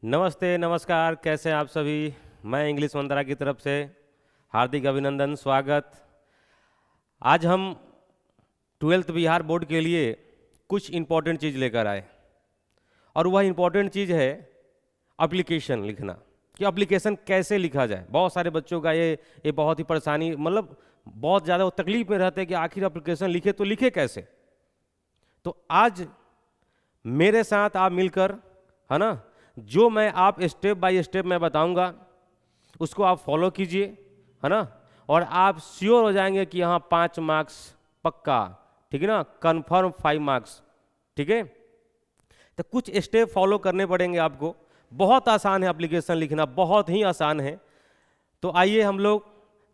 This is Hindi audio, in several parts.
नमस्ते, नमस्कार, कैसे हैं आप सभी। मैं इंग्लिश मंत्रा की तरफ से हार्दिक अभिनंदन, स्वागत। आज हम 12th बिहार बोर्ड के लिए कुछ इम्पोर्टेंट चीज़ लेकर आए और वह इम्पोर्टेंट चीज़ है एप्लीकेशन लिखना, कि एप्लीकेशन कैसे लिखा जाए। बहुत सारे बच्चों का ये बहुत ही परेशानी, मतलब बहुत ज़्यादा वो तकलीफ में रहते हैं कि आखिर एप्लीकेशन लिखे तो लिखे कैसे। तो आज मेरे साथ आप मिलकर, है ना, जो मैं आप स्टेप बाय स्टेप मैं बताऊंगा उसको आप फॉलो कीजिए, है ना, और आप श्योर हो जाएंगे कि यहाँ 5 मार्क्स पक्का, ठीक है ना, कंफर्म 5 मार्क्स, ठीक है। तो कुछ स्टेप फॉलो करने पड़ेंगे आपको। बहुत आसान है एप्लीकेशन लिखना, बहुत ही आसान है। तो आइए हम लोग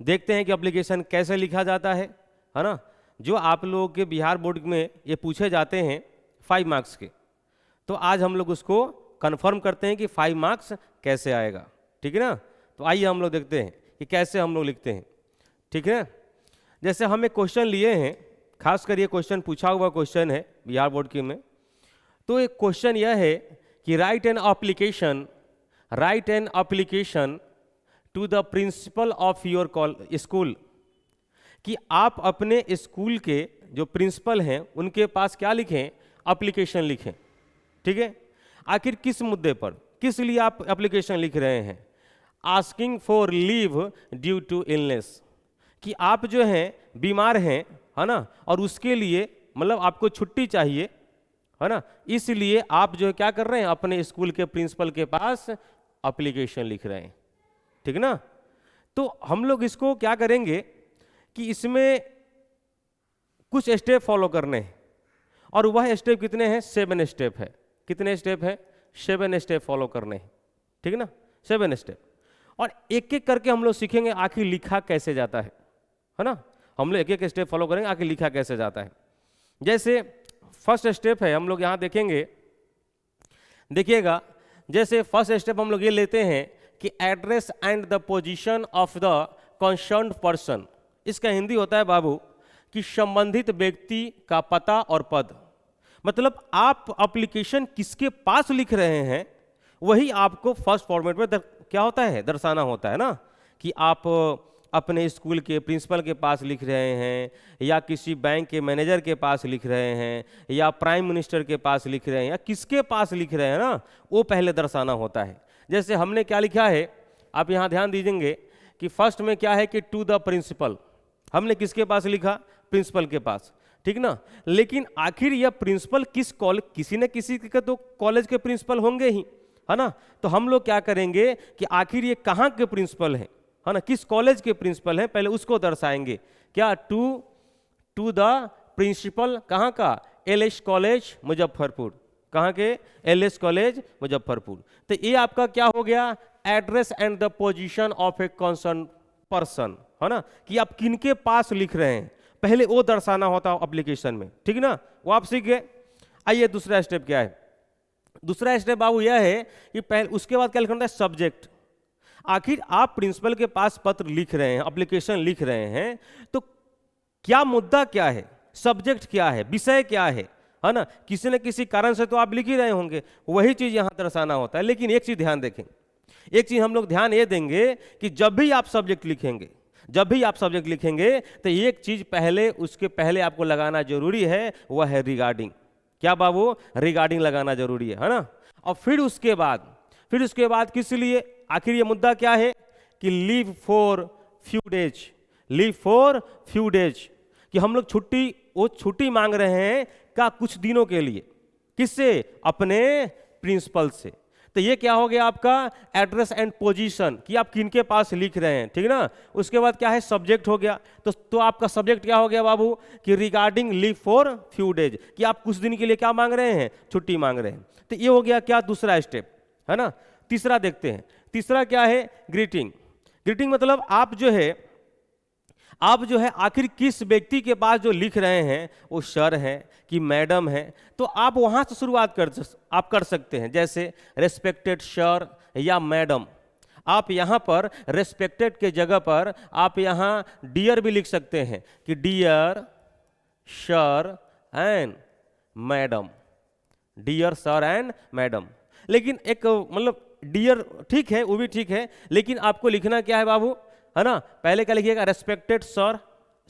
देखते हैं कि एप्लीकेशन कैसे लिखा जाता है ना। जो आप लोगों के बिहार बोर्ड में ये पूछे जाते हैं 5 मार्क्स के, तो आज हम लोग उसको कंफर्म करते हैं कि 5 मार्क्स कैसे आएगा, ठीक है ना। तो आइए हम लोग देखते हैं कि कैसे हम लोग लिखते हैं, ठीक है। जैसे हम एक क्वेश्चन लिए हैं, खासकर ये क्वेश्चन पूछा हुआ क्वेश्चन है बिहार बोर्ड के में। तो एक क्वेश्चन यह है कि write an application to the principal of your school, कि आप अपने स्कूल के जो प्रिंसिपल हैं उनके पास क्या लिखें, एप्लीकेशन लिखें, ठीक है। आखिर किस मुद्दे पर, किस लिए आप एप्लीकेशन लिख रहे हैं। Asking for leave due to illness, कि आप जो हैं बीमार हैं, है ना, और उसके लिए मतलब आपको छुट्टी चाहिए, है ना, इसलिए आप जो है क्या कर रहे हैं, अपने स्कूल के प्रिंसिपल के पास एप्लीकेशन लिख रहे हैं, ठीक है ना। तो हम लोग इसको क्या करेंगे कि इसमें कुछ स्टेप फॉलो करने हैं, और वह स्टेप कितने हैं, 7 स्टेप है। कितने स्टेप है, 7 स्टेप फॉलो करने हैं, ठीक है ना, 7 स्टेप। और एक एक करके हम लोग सीखेंगे आखिर लिखा कैसे जाता है ना। हम लोग एक एक स्टेप फॉलो करेंगे आखिर लिखा कैसे जाता है। जैसे फर्स्ट स्टेप है, हम लोग यहाँ देखेंगे, देखिएगा। जैसे फर्स्ट स्टेप हम लोग ये लेते हैं कि address and the position of the concerned person. इसका हिंदी होता है बाबू कि संबंधित व्यक्ति का पता और पद। मतलब आप एप्लीकेशन किसके पास लिख रहे हैं वही आपको फर्स्ट फॉर्मेट में क्या होता है, दर्शाना होता है ना। कि आप अपने स्कूल के प्रिंसिपल के पास लिख रहे हैं, या किसी बैंक के मैनेजर के पास लिख रहे हैं, या प्राइम मिनिस्टर के पास लिख रहे हैं, या किसके पास लिख रहे हैं ना, वो पहले दर्शाना होता है। जैसे हमने क्या लिखा है, आप यहाँ ध्यान दीजिएंगे कि फर्स्ट में क्या है कि टू द प्रिंसिपल, हमने किसके पास लिखा, प्रिंसिपल के पास, ठीक ना। लेकिन आखिर यह प्रिंसिपल किस कॉलेज, किसी न किसी के तो कॉलेज के प्रिंसिपल होंगे ही, है ना। तो हम लोग क्या करेंगे कि आखिर ये कहाँ के प्रिंसिपल हैं, है ना, किस कॉलेज के प्रिंसिपल हैं, पहले उसको दर्शाएंगे। क्या, टू द प्रिंसिपल कहाँ का, LS कॉलेज मुजफ्फरपुर। कहाँ के, LS कॉलेज मुजफ्फरपुर। तो ये आपका क्या हो गया, address and the position of a concern person, है ना, कि आप किनके पास लिख रहे हैं, पहले वो दर्शाना होता है एप्लीकेशन में, ठीक ना। वो आप सीख गए। आइए दूसरा स्टेप क्या है। दूसरा स्टेप बाबू यह है कि पहले, उसके बाद क्या लिखना है, सब्जेक्ट। आखिर आप प्रिंसिपल के पास पत्र लिख रहे हैं, एप्लीकेशन लिख रहे हैं, तो क्या मुद्दा क्या है, सब्जेक्ट क्या है, विषय क्या है ना। किसी न किसी कारण से तो आप लिख ही रहे होंगे, वही चीज यहां दर्शाना होता है। लेकिन एक चीज ध्यान देखें, एक चीज हम लोग ध्यान ये देंगे कि जब भी आप सब्जेक्ट लिखेंगे, तो एक चीज पहले, उसके पहले आपको लगाना जरूरी है, वह है रिगार्डिंग। क्या बाबू, रिगार्डिंग लगाना जरूरी है ना। और फिर उसके बाद किस लिए, आखिर ये मुद्दा क्या है कि लीव फॉर फ्यू डेज, कि हम लोग छुट्टी मांग रहे हैं क्या, कुछ दिनों के लिए, किससे, अपने प्रिंसिपल से। तो ये क्या हो गया आपका, एड्रेस एंड पोजीशन, कि आप किनके पास लिख रहे हैं, ठीक ना। उसके बाद क्या है, सब्जेक्ट हो गया। तो आपका सब्जेक्ट क्या हो गया बाबू, कि regarding leave for few days, कि आप कुछ दिन के लिए क्या मांग रहे हैं, छुट्टी मांग रहे हैं। तो ये हो गया क्या, दूसरा स्टेप, है ना। तीसरा देखते हैं, तीसरा क्या है, ग्रीटिंग मतलब आप जो है आखिर किस व्यक्ति के पास जो लिख रहे हैं, वो सर है कि मैडम है, तो आप वहां से शुरुआत कर सकते हैं। जैसे रेस्पेक्टेड सर या मैडम, आप यहाँ पर रेस्पेक्टेड के जगह पर आप यहाँ डियर भी लिख सकते हैं कि dear sir and madam, dear sir and madam. लेकिन एक मतलब डियर ठीक है, वो भी ठीक है, लेकिन आपको लिखना क्या है बाबू, है ना, पहले क्या लिखिएगा, रेस्पेक्टेड सर,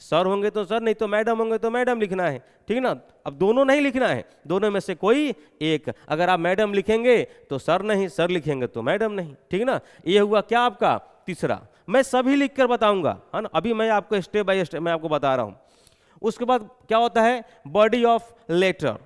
सर होंगे तो सर, नहीं तो मैडम होंगे तो मैडम लिखना है, ठीक है ना। अब दोनों नहीं लिखना है, दोनों में से कोई एक, अगर आप मैडम लिखेंगे तो सर नहीं, सर लिखेंगे तो मैडम नहीं, ठीक है ना। ये हुआ क्या आपका तीसरा। मैं सभी लिख कर बताऊंगा, है ना, अभी मैं आपको स्टेप बाय स्टेप मैं आपको बता रहा हूं। उसके बाद क्या होता है, बॉडी ऑफ लेटर,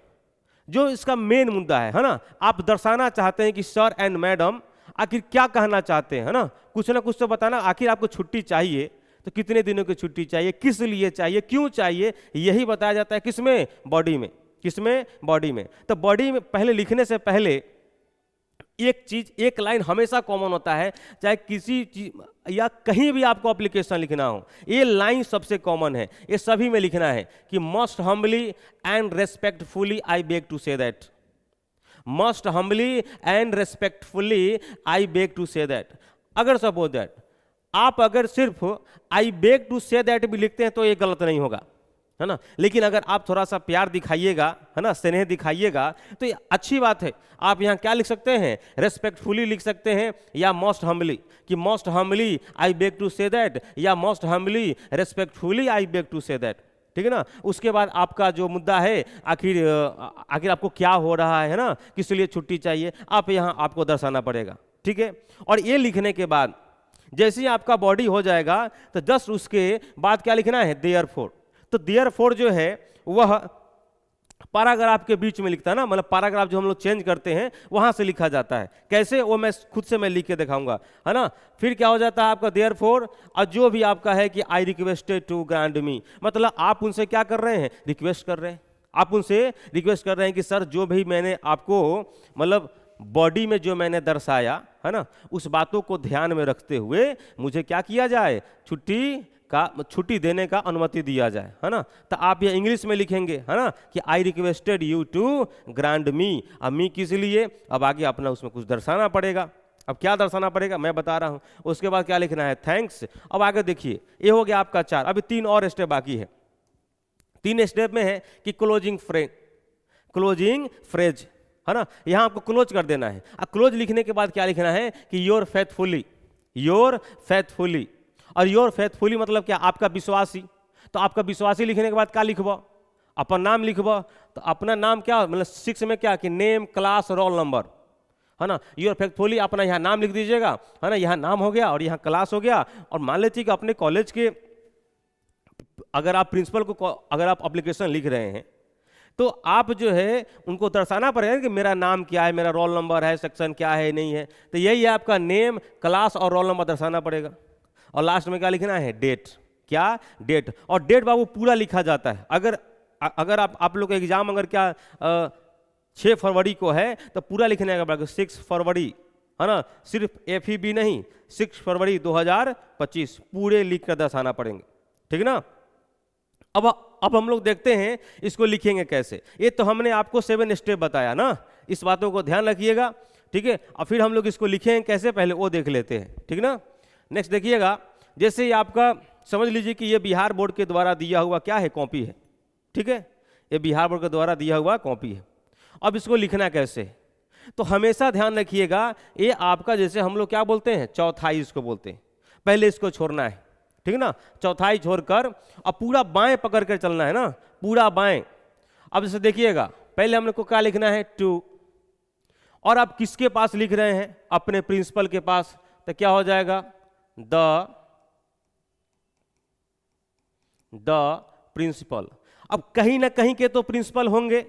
जो इसका मेन मुद्दा है ना, आप दर्शाना चाहते हैं कि सर एंड मैडम आखिर क्या कहना चाहते हैं, है ना, कुछ ना कुछ तो बताना। आखिर आपको छुट्टी चाहिए तो कितने दिनों की छुट्टी चाहिए, किस लिए चाहिए, क्यों चाहिए, यही बताया जाता है किसमें, बॉडी में। किसमें, बॉडी में। तो बॉडी में पहले लिखने से पहले एक चीज, एक लाइन हमेशा कॉमन होता है, चाहे किसी चीज या कहीं भी आपको एप्लीकेशन लिखना हो, ये लाइन सबसे कॉमन है, ये सभी में लिखना है कि must humbly and respectfully I beg to say that, must humbly and respectfully I beg to say that. अगर सपोज दैट आप अगर सिर्फ I beg to say that भी लिखते हैं तो ये गलत नहीं होगा, है ना, लेकिन अगर आप थोड़ा सा प्यार दिखाइएगा, है ना, स्नेह दिखाइएगा तो ये अच्छी बात है। आप यहाँ क्या लिख सकते हैं, रेस्पेक्टफुली लिख सकते हैं, या मोस्ट हम्बली, कि most humbly I beg to say that, या most humbly respectfully I beg to say that, ठीक है ना। उसके बाद आपका जो मुद्दा है, आखिर आपको क्या हो रहा है ना, किस लिए छुट्टी चाहिए, आप यहाँ आपको दर्शाना पड़ेगा, ठीक है। और ये लिखने के बाद जैसे ही आपका बॉडी हो जाएगा तो जस्ट उसके बाद क्या लिखना है, देयरफॉर। तो देयरफॉर जो है वह पैराग्राफ के बीच में लिखता है ना, मतलब पैराग्राफ जो हम लोग चेंज करते हैं वहां से लिखा जाता है। कैसे, वो मैं खुद से मैं लिख के दिखाऊंगा, है ना। फिर क्या हो जाता है आपका देयरफॉर, और जो भी आपका है कि I requested to grant me, मतलब आप उनसे क्या कर रहे हैं, रिक्वेस्ट कर रहे हैं, आप उनसे रिक्वेस्ट कर रहे हैं कि सर जो भी मैंने आपको मतलब बॉडी में जो मैंने दर्शाया, है ना, उस बातों को ध्यान में रखते हुए मुझे क्या किया जाए, छुट्टी देने का अनुमति दिया जाए, है ना। तो आप ये इंग्लिश में लिखेंगे, है ना, कि I requested you to grant me. अब मी किस लिए, अब आगे अपना उसमें कुछ दर्शाना पड़ेगा। अब क्या दर्शाना पड़ेगा मैं बता रहा हूं। उसके बाद क्या लिखना है, थैंक्स। अब आगे देखिए, ये हो गया आपका 4, अभी 3 और स्टेप बाकी है। 3 स्टेप में है कि क्लोजिंग फ्रेज, है ना, यहां आपको क्लोज कर देना है। अब क्लोज लिखने के बाद क्या लिखना है कि योर फेथफुली, और योर फेथफुली मतलब क्या, आपका विश्वासी। तो आपका विश्वासी लिखने के बाद क्या लिखबो, अपन नाम लिखबो। तो अपना नाम क्या, मतलब 6 में क्या कि नेम, क्लास, रोल नंबर, है ना। योर फेथफुली अपना यहाँ नाम लिख दीजिएगा, है ना, यहाँ नाम हो गया और यहाँ क्लास हो गया। और मान लीजिए कि अपने कॉलेज के अगर आप प्रिंसिपल को अगर आप एप्लीकेशन लिख रहे हैं तो आप जो है उनको दर्शाना पड़ेगा कि मेरा नाम क्या है, मेरा रोल नंबर है, सेक्शन क्या है, नहीं है। तो यही है आपका नेम, क्लास और रोल नंबर दर्शाना पड़ेगा। और लास्ट में क्या लिखना है, डेट, क्या, डेट। और डेट बाबू पूरा लिखा जाता है। अगर आप लोग का एग्जाम अगर क्या 6 फरवरी को है तो पूरा लिखने का 6 फरवरी, है ना, सिर्फ FEB नहीं, 6 फरवरी 2025 पूरे लिख कर दर्शाना पड़ेंगे, ठीक है ना। अब हम लोग देखते हैं इसको लिखेंगे कैसे। ये तो हमने आपको 7 स्टेप बताया ना, इस बातों को ध्यान रखिएगा, ठीक है। और फिर हम लोग इसको लिखेंगे कैसे, पहले वो देख लेते हैं, ठीक ना। नेक्स्ट देखिएगा, जैसे ही आपका समझ लीजिए कि ये बिहार बोर्ड के द्वारा दिया हुआ क्या है, कॉपी है, ठीक है, ये बिहार बोर्ड के द्वारा दिया हुआ कॉपी है। अब इसको लिखना कैसे, तो हमेशा ध्यान रखिएगा, ये आपका जैसे हम लोग क्या बोलते हैं, चौथाई इसको बोलते हैं। पहले इसको छोड़ना है, ठीक है ना, चौथाई छोड़कर अब पूरा बाएं पकड़ कर चलना है ना, पूरा बाएं। अब जैसे देखिएगा, पहले हम लोग को क्या लिखना है, टू, और आप किसके पास लिख रहे हैं, अपने प्रिंसिपल के पास। तो क्या हो जाएगा, द प्रिंसिपल। अब कहीं ना कहीं के तो प्रिंसिपल होंगे,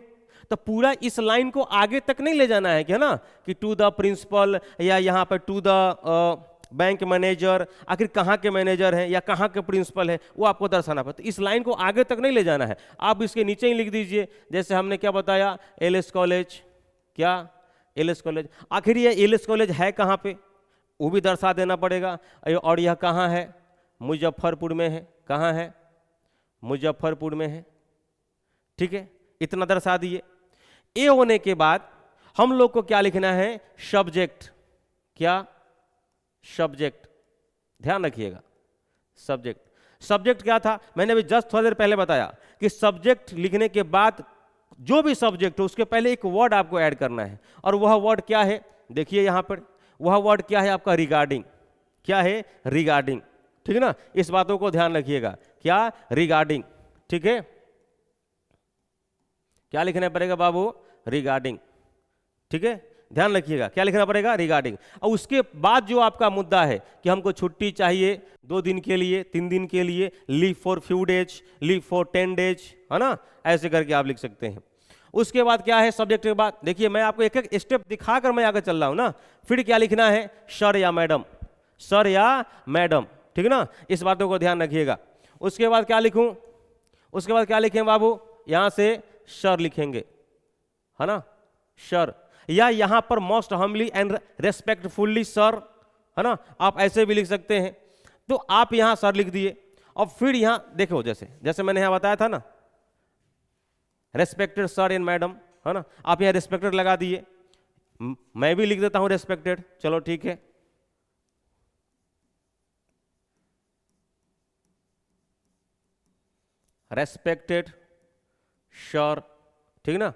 तो पूरा इस लाइन को आगे तक नहीं ले जाना है, क्या ना, कि टू द प्रिंसिपल, या यहाँ पर टू द बैंक मैनेजर। आखिर कहाँ के मैनेजर हैं या कहाँ के प्रिंसिपल है वो आपको दर्शाना पड़ता है। इस लाइन को आगे तक नहीं ले जाना है, आप इसके नीचे ही लिख दीजिए। जैसे हमने क्या बताया, LS कॉलेज, क्या, LS कॉलेज। आखिर ये LS कॉलेज है कहाँ पे, वो भी दर्शा देना पड़ेगा। और यह कहाँ है, मुजफ्फरपुर में है। कहाँ है, मुजफ्फरपुर में है, ठीक है, इतना दर्शा दिए। ए होने के बाद हम लोग को क्या लिखना है, सब्जेक्ट, क्या, सब्जेक्ट, ध्यान रखिएगा, सब्जेक्ट क्या था, मैंने अभी जस्ट थोड़ी देर पहले बताया कि सब्जेक्ट लिखने के बाद जो भी सब्जेक्ट हो उसके पहले एक वर्ड आपको ऐड करना है। और वह वर्ड क्या है, देखिए यहाँ पर वह वर्ड क्या है आपका रिगार्डिंग, क्या है रिगार्डिंग, ठीक है ना, इस बातों को ध्यान रखिएगा, क्या रिगार्डिंग, ठीक है, क्या लिखना पड़ेगा बाबू, रिगार्डिंग, ठीक है, ध्यान रखिएगा क्या लिखना पड़ेगा, रिगार्डिंग। और उसके बाद जो आपका मुद्दा है कि हमको छुट्टी चाहिए 2 दिन के लिए, 3 दिन के लिए, leave for few days, leave for 10 days, है ना, ऐसे करके आप लिख सकते हैं। उसके बाद क्या है सब्जेक्ट के बाद, देखिए मैं आपको एक एक स्टेप दिखाकर मैं आगे चल रहा हूं ना। फिर क्या लिखना है, सर या मैडम, सर या मैडम, ठीक है ना, इस बातों को ध्यान रखिएगा। उसके बाद क्या लिखूं, उसके बाद क्या लिखें बाबू, यहां से सर लिखेंगे, है ना, सर, या यहां पर most humbly and respectfully sir, है ना, आप ऐसे भी लिख सकते हैं। तो आप यहां सर लिख दिए और फिर यहां देखो जैसे जैसे मैंने यहां बताया था ना, रेस्पेक्टेड सर एंड मैडम, है ना, आप यहां रेस्पेक्टेड लगा दिए, मैं भी लिख देता हूं रेस्पेक्टेड, चलो ठीक है, रेस्पेक्टेड सर, ठीक ना।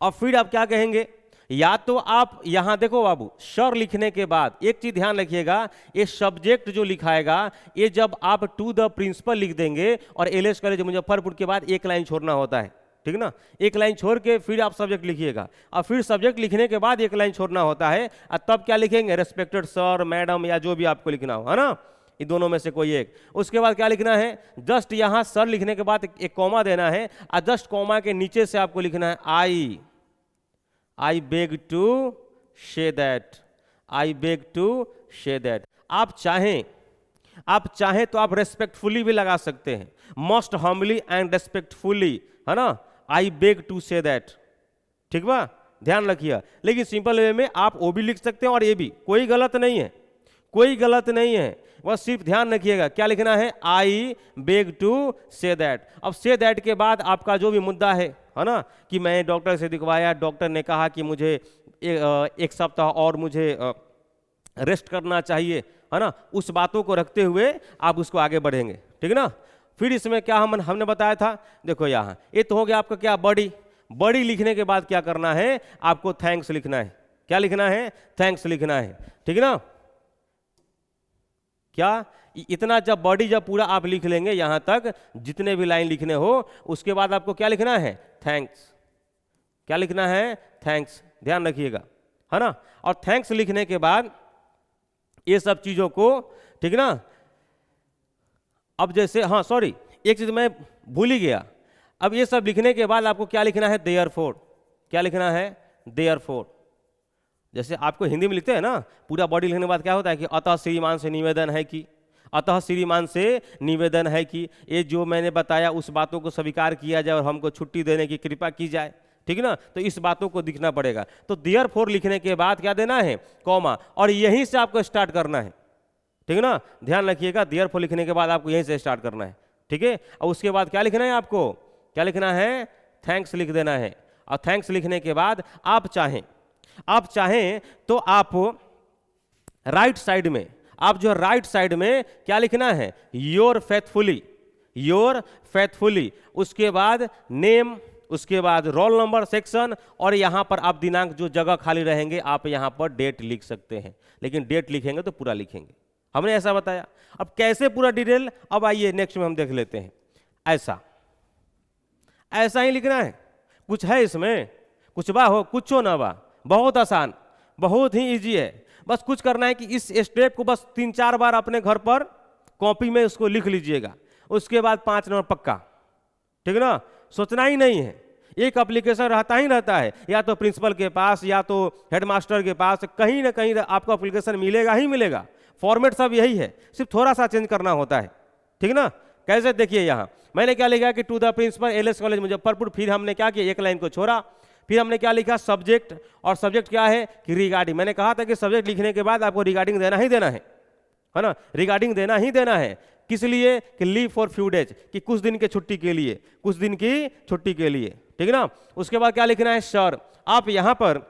और फिर आप क्या कहेंगे, या तो आप यहां देखो बाबू, सर लिखने के बाद एक चीज ध्यान रखिएगा, ये सब्जेक्ट जो लिखाएगा ये जब आप टू द प्रिंसिपल लिख देंगे और एलएस कॉलेज मुजफ्फरपुर के बाद एक लाइन छोड़ना होता है, ठीक ना, एक लाइन छोड़ के फिर आप सब्जेक्ट लिखिएगा, और फिर सब्जेक्ट लिखने के बाद एक लाइन छोड़ना होता है, और तब क्या लिखेंगे, रेस्पेक्टेड सर मैडम या जो भी आपको लिखना हो, है ना, ये दोनों में से कोई एक। उसके बाद क्या लिखना है, जस्ट यहां सर लिखने के बाद एक कॉमा देना है, और जस्ट कॉमा के नीचे से आपको लिखना है I beg to say that, I beg to say that. आप चाहें तो आप रेस्पेक्टफुली भी लगा सकते हैं, मोस्ट हम्बली एंड रेस्पेक्टफुली, है ना, I beg to say that, ठीक बा, ध्यान रखिए। लेकिन सिंपल वे में आप वो भी लिख सकते हैं और ये भी, कोई गलत नहीं है, कोई गलत नहीं है, बस सिर्फ ध्यान रखिएगा क्या लिखना है, I beg to say that. अब से दैट के बाद आपका जो भी मुद्दा है ना, कि मैं डॉक्टर से दिखवाया, डॉक्टर ने कहा कि मुझे एक सप्ताह और मुझे रेस्ट करना चाहिए, है ना, उस बातों को रखते हुए आप उसको आगे बढ़ेंगे, ठीक है ना। फिर इसमें क्या हमने बताया था, देखो यहाँ ये तो हो गया आपका क्या, बड़ी लिखने के बाद क्या करना है, आपको थैंक्स लिखना है, क्या लिखना है, थैंक्स लिखना है, ठीक है ना। क्या इतना जब पूरा आप लिख लेंगे यहां तक जितने भी लाइन लिखने हो, उसके बाद आपको क्या लिखना है, थैंक्स, क्या लिखना है, थैंक्स, ध्यान रखिएगा, है ना। और थैंक्स लिखने के बाद ये सब चीजों को, ठीक ना। अब जैसे हाँ सॉरी, एक चीज मैं भूल ही गया, अब ये सब लिखने के बाद आपको क्या लिखना है, देयरफॉर, क्या लिखना है, देयरफॉर। जैसे आपको हिंदी में लिखते हैं ना, पूरा बॉडी लिखने के बाद क्या होता है कि अतः श्रीमान से निवेदन है कि, अतः श्रीमान से निवेदन है कि ये जो मैंने बताया उस बातों को स्वीकार किया जाए और हमको छुट्टी देने की कृपा की जाए, ठीक है ना। तो इस बातों को दिखना पड़ेगा। तो देयरफॉर लिखने के बाद क्या देना है, कॉमा, और यहीं से आपको स्टार्ट करना है, ठीक है ना, ध्यान रखिएगा। देयरफॉर लिखने के बाद आपको यहीं से स्टार्ट करना है, ठीक है। और उसके बाद क्या लिखना है, आपको क्या लिखना है, थैंक्स लिख देना है। और थैंक्स लिखने के बाद आप चाहें तो आप राइट साइड में, आप जो राइट साइड में क्या लिखना है, योर फेथफुली, योर फेथफुली, उसके बाद नेम, उसके बाद रोल नंबर, सेक्शन, और यहां पर आप दिनांक, जो जगह खाली रहेंगे आप यहां पर डेट लिख सकते हैं, लेकिन डेट लिखेंगे तो पूरा लिखेंगे, हमने ऐसा बताया। अब कैसे पूरा डिटेल, अब आइए नेक्स्ट में हम देख लेते हैं। ऐसा ही लिखना है, कुछ है इसमें, कुछ बा हो कुछ ना बा, बहुत आसान, बहुत ही इजी है। बस कुछ करना है कि इस स्टेप को बस 3-4 बार अपने घर पर कॉपी में उसको लिख लीजिएगा, उसके बाद 5 नंबर पक्का, ठीक है ना। सोचना ही नहीं है, एक एप्लीकेशन रहता है, या तो प्रिंसिपल के पास या तो हेडमास्टर के पास, कहीं ना कहीं आपको एप्लीकेशन मिलेगा ही मिलेगा। फॉर्मेट सब यही है, सिर्फ थोड़ा सा चेंज करना होता है, ठीक है ना। कैसे, देखिए यहाँ मैंने क्या लिखा कि to the principal LS college Muzaffarpur, फिर हमने क्या किया, एक लाइन को छोड़ा, फिर हमने क्या लिखा, सब्जेक्ट, और सब्जेक्ट क्या है कि रिगार्डिंग। मैंने कहा था कि सब्जेक्ट लिखने के बाद आपको रिगार्डिंग देना ही देना है ना, रिगार्डिंग देना ही देना है। किस लिए, कि लीव फॉर फ्यू डेज, कि कुछ दिन की छुट्टी के लिए, कुछ दिन की छुट्टी के लिए, ठीक है ना। उसके बाद क्या लिखना है, सर, आप यहां पर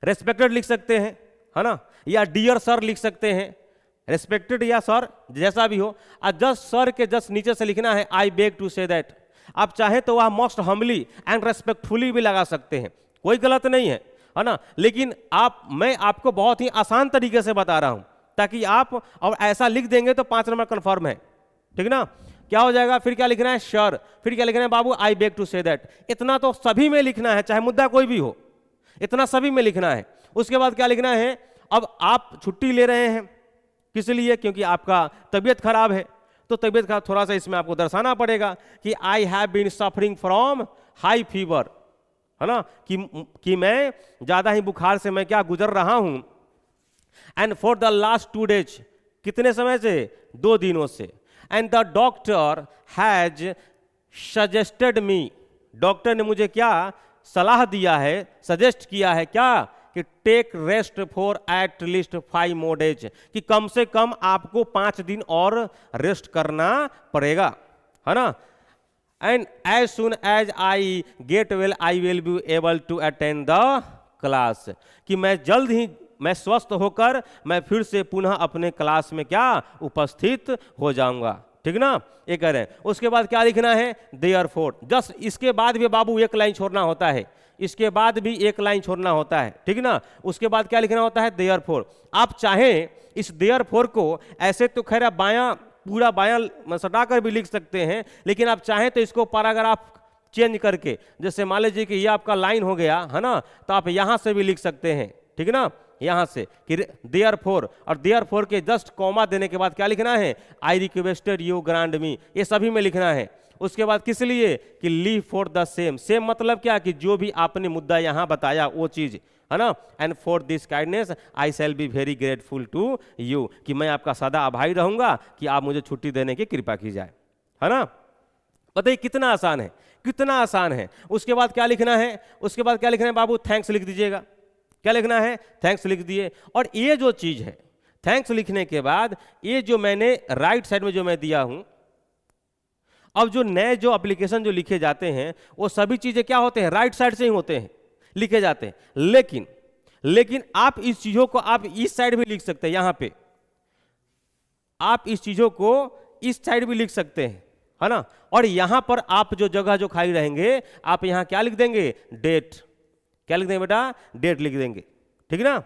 रेस्पेक्टेड लिख सकते हैं, है ना, या डियर सर लिख सकते हैं, रेस्पेक्टेड या सर जैसा भी हो। जस्ट सर के जस्ट नीचे से लिखना है, I beg to say that. आप चाहे तो वह मोस्ट हम्बली एंड रेस्पेक्टफुली भी लगा सकते हैं, कोई गलत नहीं है। है ना। लेकिन मैं आपको बहुत ही आसान तरीके से बता रहा हूं ताकि आप, और ऐसा लिख देंगे तो 5 नंबर कन्फर्म है, ठीक ना। क्या हो जाएगा, फिर क्या लिखना है, श्योर, फिर क्या लिखना है बाबू, I beg to say that. इतना तो सभी में लिखना है, चाहे मुद्दा कोई भी हो, इतना सभी में लिखना है। उसके बाद क्या लिखना है, अब आप छुट्टी ले रहे हैं किस लिए, क्योंकि आपका तबीयत खराब है, तो तबीयत खराब थोड़ा सा इसमें आपको दर्शाना पड़ेगा कि I have been suffering from high fever, है ना, कि मैं ज्यादा ही बुखार से मैं क्या गुजर रहा हूं। And for the last 2 days, कितने समय से, 2 दिनों से। And the doctor has suggested me, doctor ने मुझे क्या सलाह दिया है, सजेस्ट किया है क्या, कि take rest for at least 5 more days, कि कम से कम आपको 5 दिन और रेस्ट करना पड़ेगा, है ना। And as soon as I get well I will be able to attend the class, कि मैं जल्द ही, मैं स्वस्थ होकर मैं फिर से पुनः अपने क्लास में क्या उपस्थित हो जाऊंगा, ठीक ना, ये कह रहे हैं। उसके बाद क्या लिखना है, देयरफॉर, जस्ट इसके बाद भी बाबू 1 लाइन छोड़ना होता है, इसके बाद भी 1 लाइन छोड़ना होता है, ठीक ना। उसके बाद क्या लिखना होता है, देयरफॉर। आप चाहें इस देयरफॉर को ऐसे तो खैर बायां, पूरा बायां सटा कर भी लिख सकते हैं, लेकिन आप चाहें तो इसको पैराग्राफ चेंज करके, जैसे मान लीजिए कि ये आपका लाइन हो गया, है ना, तो आप यहां से भी लिख सकते हैं, ठीक ना, यहां से कि देयरफॉर, और देयरफॉर के जस्ट कॉमा देने के बाद क्या लिखना है, आई रिक्वेस्टेड यू ग्रांट मी, ये सभी में लिखना है। उसके बाद किस लिए, कि leave for the same, same मतलब क्या, कि जो भी आपने मुद्दा यहां बताया वो चीज, है ना। And for this kindness I shall be very grateful to you, कि मैं आपका सदा आभारी रहूंगा कि आप मुझे छुट्टी देने की कृपा की जाए, है ना। बताइए कितना आसान है, कितना आसान है। उसके बाद क्या लिखना है, उसके बाद क्या लिखना है बाबू, थैंक्स लिख दीजिएगा। क्या लिखना है, थैंक्स लिख दिए। और ये जो चीज है, थैंक्स लिखने के बाद ये जो मैंने राइट साइड में जो मैं दिया हूं, अब जो नए जो एप्लीकेशन जो लिखे जाते हैं वो सभी चीजें क्या होते हैं, राइट साइड से ही होते हैं, लिखे जाते हैं। लेकिन आप इस चीजों को आप इस साइड भी लिख सकते हैं, यहां पे आप इस चीजों को इस साइड भी लिख सकते हैं, है ना। और यहां पर आप जो जगह जो खाली रहेंगे, आप यहां क्या लिख देंगे, डेट। क्या लिख देंगे बेटा, डेट लिख देंगे, ठीक ना।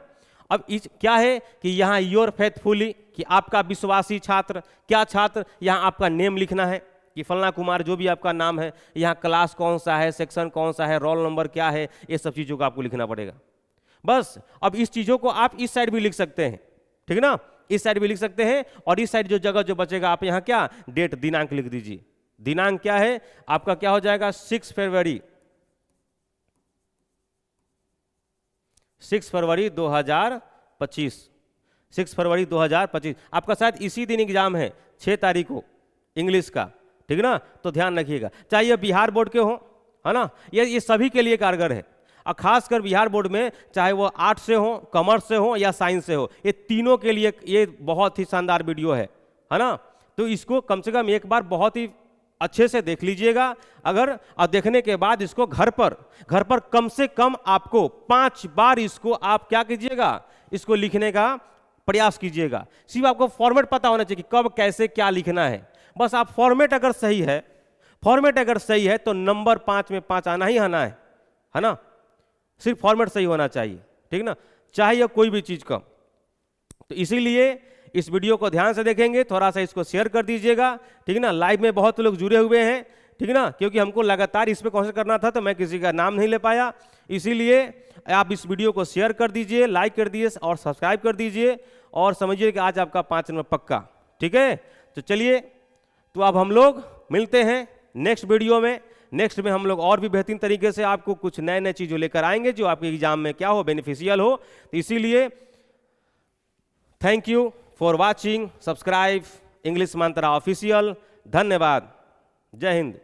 अब इस क्या है कि यहां योर फेथफुली, कि आपका विश्वासी छात्र, क्या छात्र, यहां आपका नेम लिखना है कि फलना कुमार, जो भी आपका नाम है, यहाँ क्लास कौन सा है, सेक्शन कौन सा है, रोल नंबर क्या है, ये सब चीज़ों को आपको लिखना पड़ेगा बस। अब इस चीज़ों को आप इस साइड भी लिख सकते हैं, ठीक ना, इस साइड भी लिख सकते हैं। और इस साइड जो जगह जो बचेगा, आप यहाँ क्या, डेट, दिनांक लिख दीजिए। दिनांक क्या है आपका, क्या हो जाएगा, 6 फरवरी 2025, 6 फरवरी 2025। आपका शायद इसी दिन एग्जाम है, 6 तारीख को, इंग्लिश का, ठीक ना। तो ध्यान रखिएगा, चाहे ये बिहार बोर्ड के हो, है ना, ये सभी के लिए कारगर है। और खासकर बिहार बोर्ड में, चाहे वो आर्ट्स से हो, कॉमर्स से हो या साइंस से हो, ये तीनों के लिए ये बहुत ही शानदार वीडियो है ना। तो इसको कम से कम एक बार बहुत ही अच्छे से देख लीजिएगा। अगर और देखने के बाद इसको घर पर कम से कम आपको 5 बार इसको आप क्या कीजिएगा, इसको लिखने का प्रयास कीजिएगा। सिर्फ आपको फॉर्मेट पता होना चाहिए कि कब कैसे क्या लिखना है, बस आप फॉर्मेट अगर सही है, तो नंबर 5 में 5 आना ही आना है ना। सिर्फ फॉर्मेट सही होना चाहिए, ठीक ना, चाहे कोई भी चीज का। तो इसीलिए इस वीडियो को ध्यान से देखेंगे, थोड़ा सा इसको शेयर कर दीजिएगा, ठीक ना। लाइव में बहुत लोग जुड़े हुए हैं, ठीक ना, क्योंकि हमको लगातार इस पे कॉन्सेंट्रेट करना था, तो मैं किसी का नाम नहीं ले पाया। इसीलिए आप इस वीडियो को शेयर कर दीजिए, लाइक कर दीजिए और सब्सक्राइब कर दीजिए, और समझिए कि आज आपका 5 नंबर पक्का, ठीक है। तो चलिए, तो अब हम लोग मिलते हैं नेक्स्ट वीडियो में। नेक्स्ट में हम लोग और भी बेहतरीन तरीके से आपको कुछ नए चीज़ों लेकर आएंगे जो आपके एग्जाम में क्या हो, बेनिफिशियल हो। तो इसीलिए thank you for watching, subscribe English Mantra official. धन्यवाद, जय हिंद।